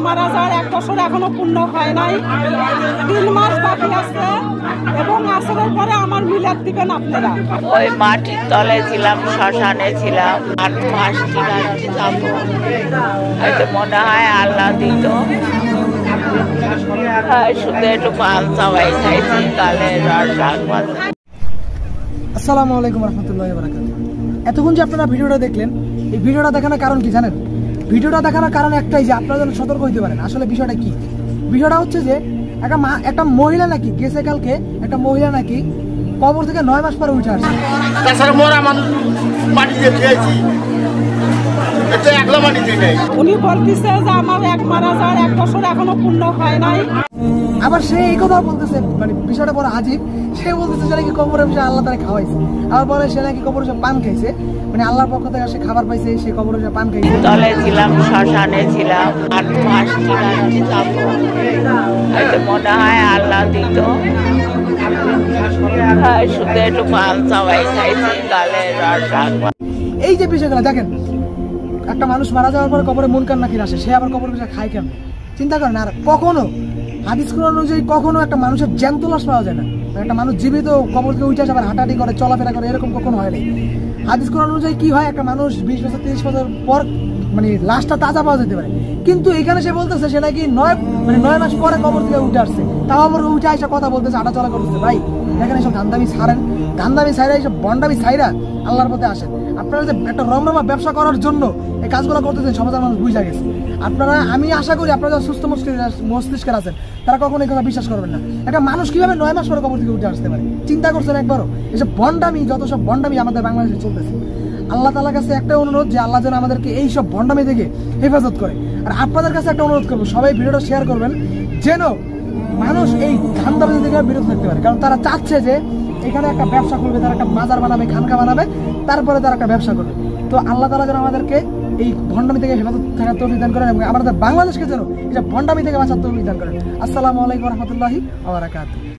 মারা যাওয়ার 1 বছর এখনো পূর্ণ হয় নাই, 3 মাস বাকি আছে এবং আসরের পরে আমার মিলাদ দিবেন আপনারা। ওই মাটির তলে ছিলাম, শ্মশানে ছিলাম, 8 মাস ঠিক যাবো, হয়তো মনে হয় আল্লাহ দিত। শুধু একটু পাল চাওয়াই খাইছি, গালে রড রাখবা। আসসালামু আলাইকুম রহমতুল্লাহি ওয়া বারাকাতুহু। এতক্ষণ যে আপনারা ভিডিওটা দেখলেন, এই ভিডিওটা দেখানোর কারণ কি জানেন? ভিডিওটা দেখানোর কারণ একটাই, যে আপনারা যেন সতর্ক হইতে পারেন। আসলে বিষয়টা কি? বিষয়টা হচ্ছে যে একটা মহিলা নাকি গেছে কালকে, একটা মহিলা নাকি কবর থেকে 9 মাস পরে উঠে আসছে। উনি বলতেছে যে আমার মারা যাওয়ার 1 বছর এখনো পূর্ণ হয় নাই। আবার সে এই কথা বলতেছে, মানে বিষয়টা বড় আজীব। সে বলতেছে যে নাকি কবরে বসে আল্লাহ তারা খাওয়াইছে, আবার বলে সে নাকি কবরে বসে পান খাইছে, মানে আল্লাহর পক্ষ থেকে সে খাবার পাইছে, সে কবরে বসে পান খাইছে। তলে ছিলাম, শ্মশানে ছিলাম, 8 মাস ঠিক যাবো, হয়তো মনে হয় আল্লাহ দিত। শুধু একটু পাল চাওয়াই খাইছি, গালে রড রাখবা। এই যে বিষয়গুলো দেখেন, একটা মানুষ মারা যাওয়ার পরে কবরে মুনকার নাকির আসে, সে আবার কবরে বসে খায় কেন? চিন্তা করেন। আর কখনো হাদিস কোরআন অনুযায়ী কখনো একটা মানুষের জ্যান্ত লাশ পাওয়া যায় না। একটা মানুষ জীবিত কবর থেকে উঠে আসে আবার হাঁটাহাঁটি করে, চলাফেরা করে, এরকম কখনো হয় নাই। হাদিস কোরআন অনুযায়ী কি হয়, একটা মানুষ 20 বছর 30 বছর পর মানে লাশটা তাজা পাওয়া যেতে পারে, কিন্তু এখানে সে বলতেছে সে নাকি 9 মাস পরে কবর থেকে উঠে আসছে, তাও আবার উঠে আসা কথা বলতেছে, হাঁটা চলা করতেছে। ভাই দেখেন, এইসব ধান্দামি ছাড়েন, ধান্দামি ছাইরা, এইসব বন্ডামি ছাইরা আল্লাহর পথে আসেন। আপনারা যে একটা রমরমা ব্যবসা করার জন্য এই কাজগুলো করতেছেন, সমাজের মানুষ বুঝা গেছে। আপনারা, আমি আশা করি আপনারা যারা সুস্থ মস্তিষ্কের আছেন, তারা কখনো এই কথা বিশ্বাস করবেন না। একটা মানুষ কিভাবে 9 মাস পরে কবর থেকে উঠে আসতে পারে? চিন্তা করছেন একবারও? এসব বন্ডামি, যত সব বন্ডামি আমাদের বাংলাদেশে চলতেছে। আল্লাহ তাআলার কাছে একটা অনুরোধ, যে আল্লাহ যেন আমাদেরকে এই সব বন্ডামি থেকে হেফাজত করে। আর আপনাদের কাছে একটা অনুরোধ করবো, সবাই ভিডিওটা শেয়ার করবেন, যেন মানুষ এই ধান্দাবাজি থেকে বিরত থাকতে পারে। কারণ তারা চাচ্ছে যে এখানে একটা ব্যবসা করবে, তারা একটা মাজার বানাবে, খানকা বানাবে, তারপরে তারা একটা ব্যবসা করবে। তো আল্লাহ তাআলা যেন আমাদেরকে এই ভণ্ডামি থেকে হেফাজত থাকার তৌফিক দান করেন এবং আমাদের বাংলাদেশকে যেন এটা ভণ্ডামি থেকে বাঁচার তৌফিক দান করেন। আসসালামু আলাইকুম রহমতুল্লাহি ওয়া বারাকাতুহু।